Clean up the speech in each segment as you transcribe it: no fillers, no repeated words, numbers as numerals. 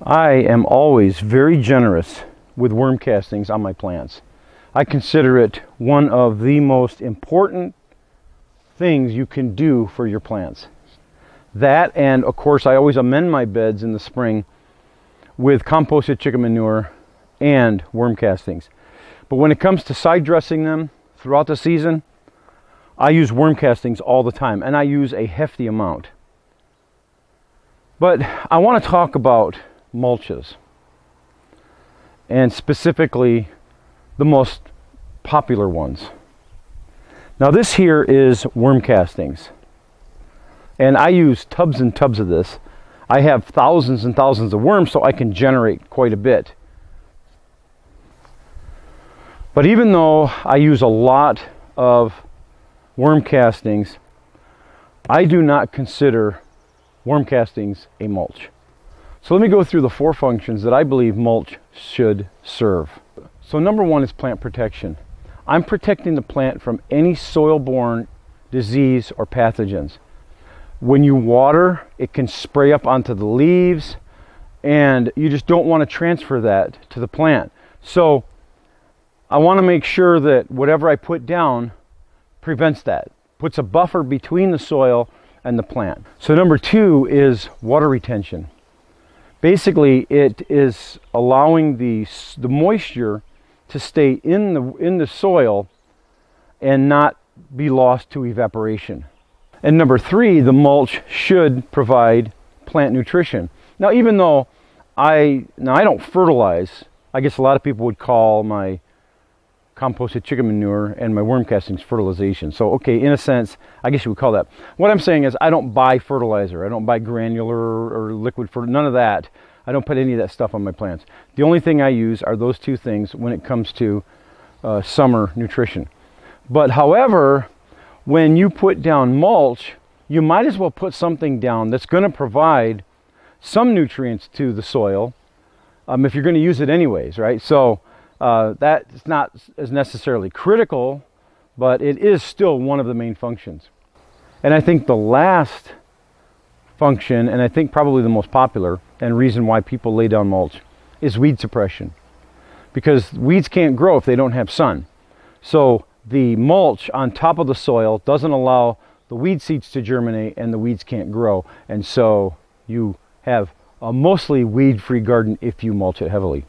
I am always very generous with worm castings on my plants. I consider it one of the most important things you can do for your plants. That, and of course I always amend my beds in the spring with composted chicken manure and worm castings. But when it comes to side dressing them throughout the season, I use worm castings all the time, and I use a hefty amount. But I want to talk about mulches, and specifically the most popular ones. Now this here is worm castings, and I use tubs and tubs of this. I have thousands and thousands of worms, so I can generate quite a bit. But even though I use a lot of worm castings, I do not consider worm castings a mulch. So let me go through the 4 functions that I believe mulch should serve. So number 1 is plant protection. I'm protecting the plant from any soil-borne disease or pathogens. When you water, it can spray up onto the leaves, and you just don't want to transfer that to the plant. So I want to make sure that whatever I put down prevents that, puts a buffer between the soil and the plant. So number 2 is water retention. Basically, it is allowing the moisture to stay in the soil and not be lost to evaporation. And number 3, the mulch should provide plant nutrition. Now, even though I don't fertilize, I guess a lot of people would call my composted chicken manure and my worm castings fertilization. So, okay, in a sense, I guess you would call that. What I'm saying is I don't buy fertilizer. I don't buy granular or liquid fertilizer, none of that. I don't put any of that stuff on my plants. The only thing I use are those 2 things when it comes to summer nutrition. But however, when you put down mulch, you might as well put something down that's going to provide some nutrients to the soil if you're going to use it anyways, right? So that's not as necessarily critical, but it is still one of the main functions. And I think the last function, and I think probably the most popular and reason why people lay down mulch, is weed suppression. Because weeds can't grow if they don't have sun. So the mulch on top of the soil doesn't allow the weed seeds to germinate, and the weeds can't grow. And so you have a mostly weed-free garden if you mulch it heavily.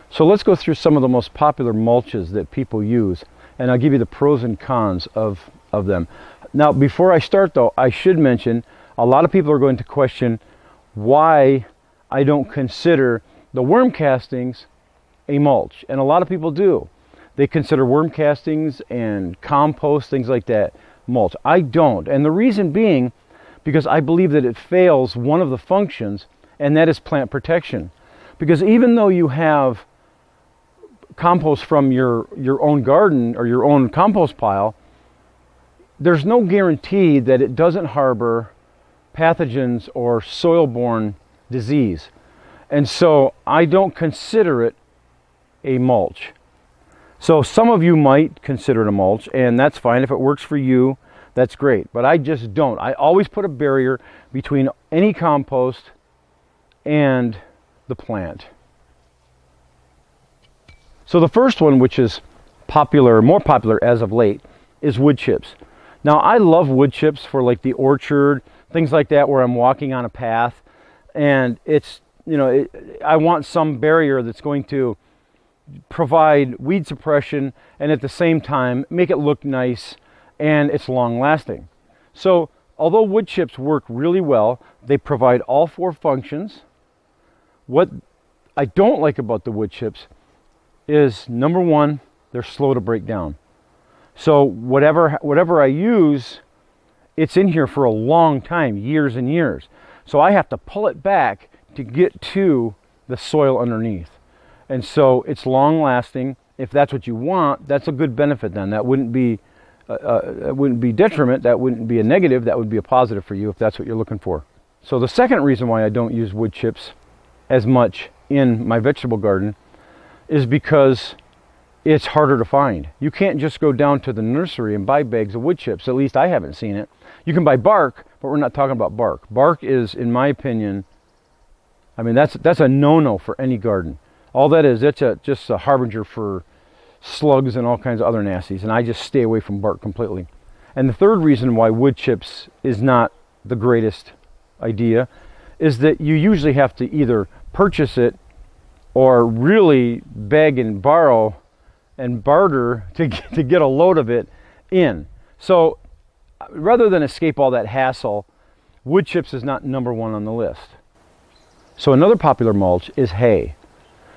So let's go through some of the most popular mulches that people use, and I'll give you the pros and cons of them. Now, before I start though, I should mention a lot of people are going to question why I don't consider the worm castings a mulch, and a lot of people do. They consider worm castings and compost, things like that, mulch. I don't, and the reason being because I believe that it fails one of the functions, and that is plant protection. Because even though you have compost from your own garden or your own compost pile, there's no guarantee that it doesn't harbor pathogens or soil-borne disease. And so I don't consider it a mulch. So some of you might consider it a mulch, and that's fine. If it works for you, that's great. But I just don't. I always put a barrier between any compost and the plant. So the first one, which is popular, more popular as of late, is wood chips. Now I love wood chips for like the orchard, things like that, where I'm walking on a path, and it's, I want some barrier that's going to provide weed suppression and at the same time make it look nice, and it's long lasting. So although wood chips work really well, they provide all 4 functions. What I don't like about the wood chips is, number 1, they're slow to break down. So whatever I use, it's in here for a long time, years and years. So I have to pull it back to get to the soil underneath. And so it's long lasting. If that's what you want, that's a good benefit then. That wouldn't be detriment, that wouldn't be a negative, that would be a positive for you if that's what you're looking for. So the second reason why I don't use wood chips as much in my vegetable garden is because it's harder to find. You can't just go down to the nursery and buy bags of wood chips. At least I haven't seen it. You can buy bark, but we're not talking about bark. Bark is, in my opinion, I mean, that's a no-no for any garden. All that is, it's just a harbinger for slugs and all kinds of other nasties, and I just stay away from bark completely. And the third reason why wood chips is not the greatest idea is that you usually have to either purchase it or really beg and borrow and barter to get a load of it in. So rather than escape all that hassle, wood chips is not number one on the list. So another popular mulch is hay.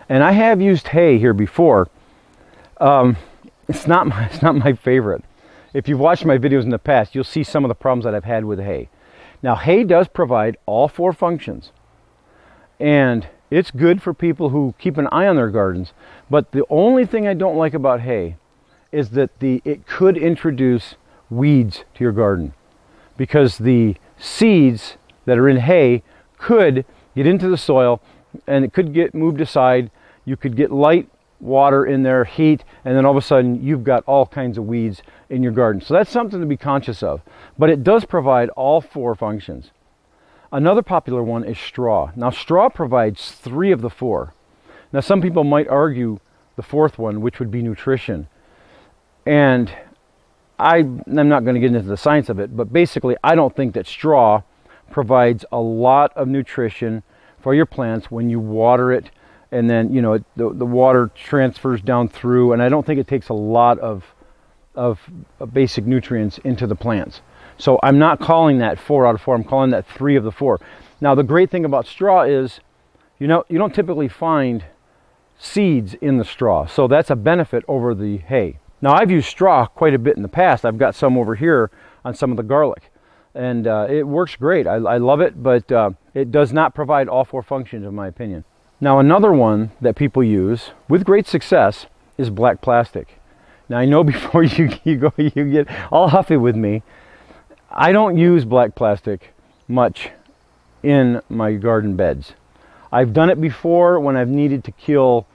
And I have used hay here before. It's not my favorite. If you've watched my videos in the past, you'll see some of the problems that I've had with hay. Now, hay does provide all four functions. And it's good for people who keep an eye on their gardens. But the only thing I don't like about hay is that it could introduce weeds to your garden. Because the seeds that are in hay could get into the soil and it could get moved aside. You could get light water in there, heat, and then all of a sudden you've got all kinds of weeds in your garden. So that's something to be conscious of. But it does provide all four functions. Another popular one is straw. Now, straw provides 3 of the 4. Now, some people might argue the 4th one, which would be nutrition. And I'm not going to get into the science of it, but basically I don't think that straw provides a lot of nutrition for your plants when you water it, and then the water transfers down through, and I don't think it takes a lot of basic nutrients into the plants. So I'm not calling that 4 out of 4, I'm calling that 3 of the 4. Now the great thing about straw is you don't typically find seeds in the straw, so that's a benefit over the hay. Now, I've used straw quite a bit in the past. I've got some over here on some of the garlic, and it works great. I love it, but it does not provide all 4 functions, in my opinion. Now, another one that people use with great success is black plastic. Now, I know before you get all huffy with me, I don't use black plastic much in my garden beds. I've done it before when I've needed to kill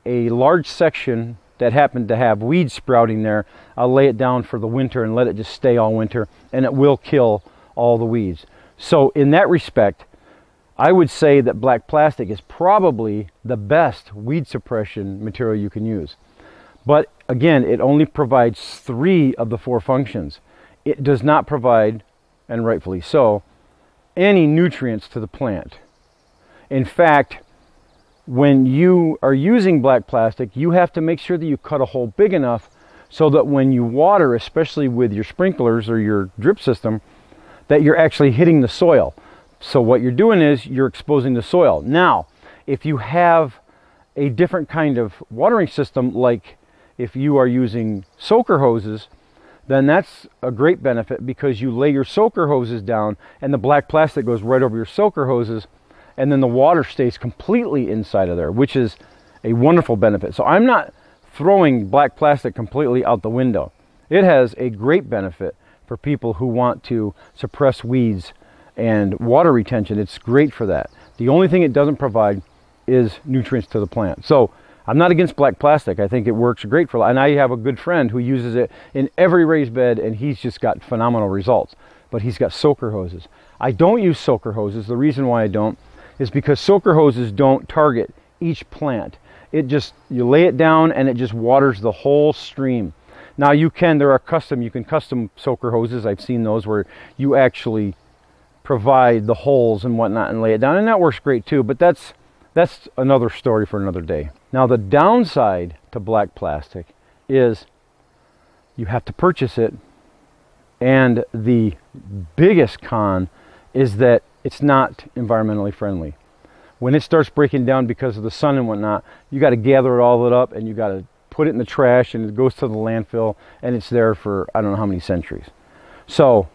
a large section that happened to have weeds sprouting there. I'll lay it down for the winter and let it just stay all winter, and it will kill all the weeds. So in that respect, I would say that black plastic is probably the best weed suppression material you can use. But again, it only provides 3 of the 4 functions. It does not provide, and rightfully so, any nutrients to the plant. In fact, when you are using black plastic, you have to make sure that you cut a hole big enough so that when you water, especially with your sprinklers or your drip system, that you're actually hitting the soil. So what you're doing is you're exposing the soil. Now, if you have a different kind of watering system, like if you are using soaker hoses, then that's a great benefit because you lay your soaker hoses down and the black plastic goes right over your soaker hoses, and then the water stays completely inside of there, which is a wonderful benefit. So I'm not throwing black plastic completely out the window. It has a great benefit for people who want to suppress weeds and water retention. It's great for that. The only thing it doesn't provide is nutrients to the plant. So I'm not against black plastic. I think it works great for, and I have a good friend who uses it in every raised bed, and he's just got phenomenal results. But he's got soaker hoses. I don't use soaker hoses. The reason why I don't is because soaker hoses don't target each plant. You lay it down and it just waters the whole stream. Now you can custom soaker hoses. I've seen those where you actually provide the holes and whatnot and lay it down, and that works great too, but that's another story for another day. Now the downside to black plastic is you have to purchase it, and the biggest con is that it's not environmentally friendly. When it starts breaking down because of the sun and whatnot, you got to gather it all up and you got to put it in the trash, and it goes to the landfill, and it's there for I don't know how many centuries. So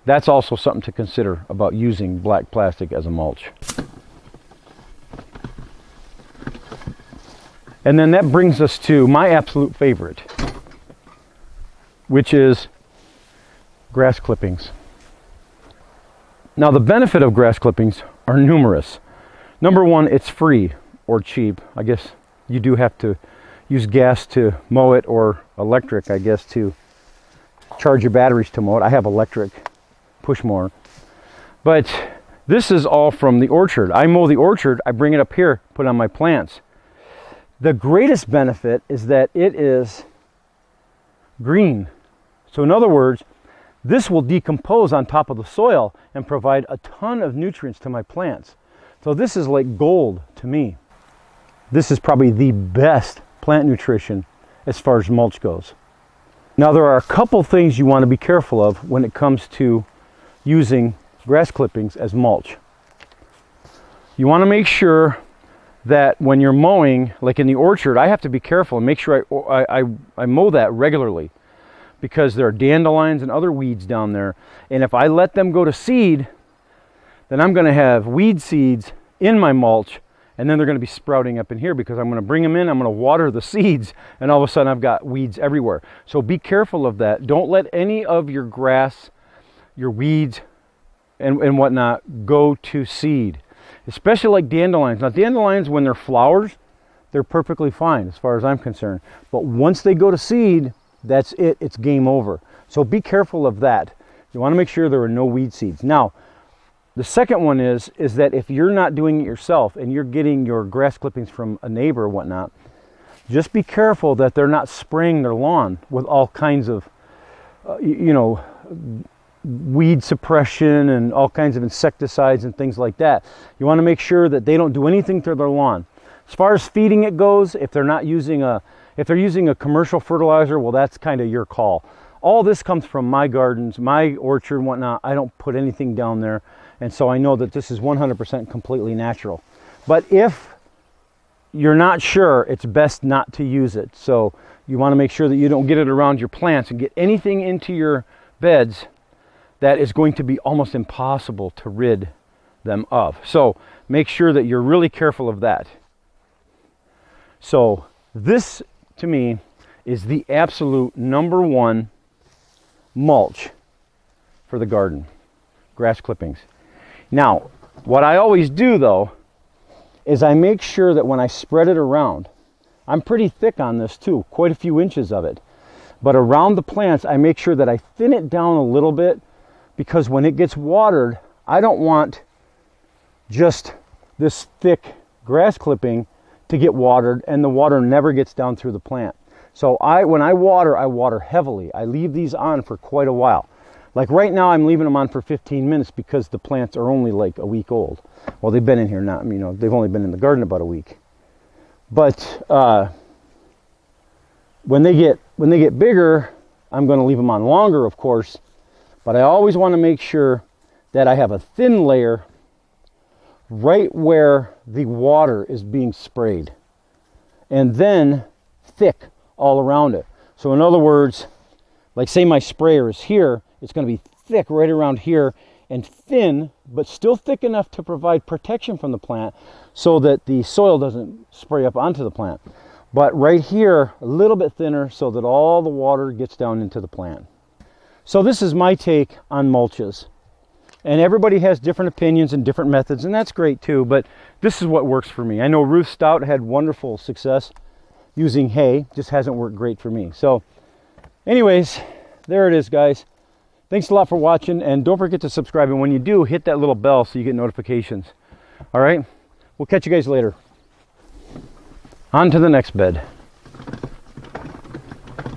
that's also something to consider about using black plastic as a mulch. And then that brings us to my absolute favorite, which is grass clippings. Now the benefit of grass clippings are numerous. Number one, it's free or cheap. I guess you do have to use gas to mow it, or electric, I guess, to charge your batteries to mow it. I have electric push mower. But This is all from the orchard. I mow the orchard, I bring it up here, put on my plants. The greatest benefit is that it is green. So in other words, this will decompose on top of the soil and provide a ton of nutrients to my plants. So this is like gold to me. This is probably the best plant nutrition as far as mulch goes. Now there are a couple things you want to be careful of when it comes to using grass clippings as mulch. You want to make sure that when you're mowing, like in the orchard, I have to be careful and make sure I mow that regularly, because there are dandelions and other weeds down there. And if I let them go to seed, then I'm going to have weed seeds in my mulch, and then they're going to be sprouting up in here because I'm going to bring them in, I'm going to water the seeds, and all of a sudden I've got weeds everywhere. So be careful of that. Don't let any of your grass, your weeds, and whatnot go to seed, especially like dandelions. Now dandelions, when they're flowers, they're perfectly fine as far as I'm concerned. But once they go to seed, that's it, it's game over. So be careful of that. You want to make sure there are no weed seeds. Now, the second one is that if you're not doing it yourself and you're getting your grass clippings from a neighbor or whatnot, just be careful that they're not spraying their lawn with all kinds of, weed suppression and all kinds of insecticides and things like that. You want to make sure that they don't do anything to their lawn. As far as feeding it goes, if they're using a commercial fertilizer, well, that's kind of your call. All this comes from my gardens, my orchard and whatnot. I don't put anything down there. And so I know that this is 100% completely natural. But if you're not sure, it's best not to use it. So you want to make sure that you don't get it around your plants and get anything into your beds that is going to be almost impossible to rid them of. So make sure that you're really careful of that. So this, to me, is the absolute number one mulch for the garden, grass clippings. Now, what I always do though, is I make sure that when I spread it around, I'm pretty thick on this too, quite a few inches of it. But around the plants, I make sure that I thin it down a little bit, because when it gets watered, I don't want just this thick grass clipping to get watered and the water never gets down through the plant. So when I water heavily. I leave these on for quite a while. Like right now, I'm leaving them on for 15 minutes because the plants are only like a week old. Well, they've been in here now, they've only been in the garden about a week. But when they get bigger, I'm going to leave them on longer, of course. But I always want to make sure that I have a thin layer right where the water is being sprayed, and then thick all around it. So in other words, like say my sprayer is here, it's going to be thick right around here and thin, but still thick enough to provide protection from the plant so that the soil doesn't spray up onto the plant. But right here, a little bit thinner so that all the water gets down into the plant. So this is my take on mulches. And everybody has different opinions and different methods, and that's great too, but this is what works for me. I know Ruth Stout had wonderful success using hay, just hasn't worked great for me. So anyways, there it is, guys. Thanks a lot for watching, and don't forget to subscribe, and when you do, hit that little bell so you get notifications. All right, we'll catch you guys later. On to the next bed.